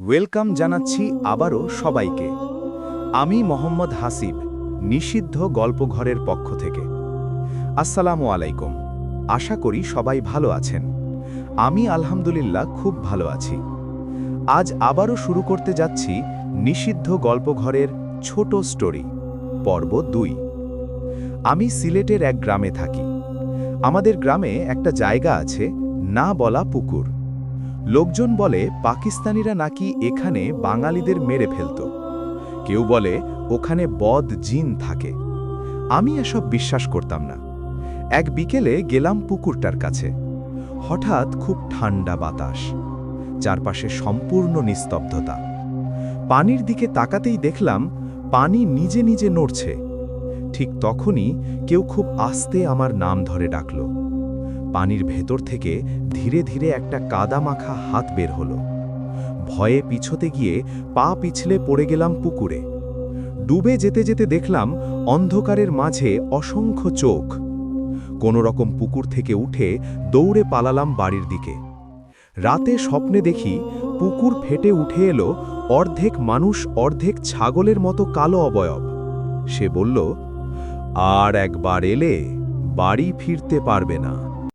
Welcome জানাচ্ছি আবারও সবাইকে। আমি মোহাম্মদ হাসিব, নিষিদ্ধ গল্পঘরের পক্ষ থেকে। আসসালামু আলাইকুম। আশা করি সবাই ভালো আছেন। আমি আলহামদুলিল্লাহ খুব ভালো আছি। আজ আবারও শুরু করতে যাচ্ছি নিষিদ্ধ গল্পঘরের ছোট স্টোরি, পর্ব 2। আমি সিলেটের এক গ্রামে থাকি। আমাদের গ্রামে একটা জায়গা আছে, না বলা পুকুর। লোকজন বলে পাকিস্তানিরা নাকি এখানে বাঙালিদের মেরে ফেলত। কেউ বলে ওখানে বদ জিন থাকে। আমি এসব বিশ্বাস করতাম না। এক বিকেলে গেলাম পুকুরটার কাছে। হঠাৎ খুব ঠান্ডা বাতাস, চারপাশে সম্পূর্ণ নিস্তব্ধতা। পানির দিকে তাকাতেই দেখলাম পানি নিজে নিজে নড়ছে। ঠিক তখনই কেউ খুব আস্তে আমার নাম ধরে ডাকল। পানির ভেতর থেকে ধীরে ধীরে একটা কাদামাখা হাত বের হলো। ভয়ে পিছতে গিয়ে পা পিছলে পড়ে গেলাম পুকুরে। ডুবে যেতে যেতে দেখলাম অন্ধকারের মাঝে অসংখ্য চোখ। কোনো রকম পুকুর থেকে উঠে দৌড়ে পালালাম বাড়ির দিকে। রাতে স্বপ্নে দেখি পুকুর ফেটে উঠে এলো অর্ধেক মানুষ অর্ধেক ছাগলের মতো কালো অবয়ব। সে বলল, আর একবার এলে বাড়ি ফিরতে পারবে না।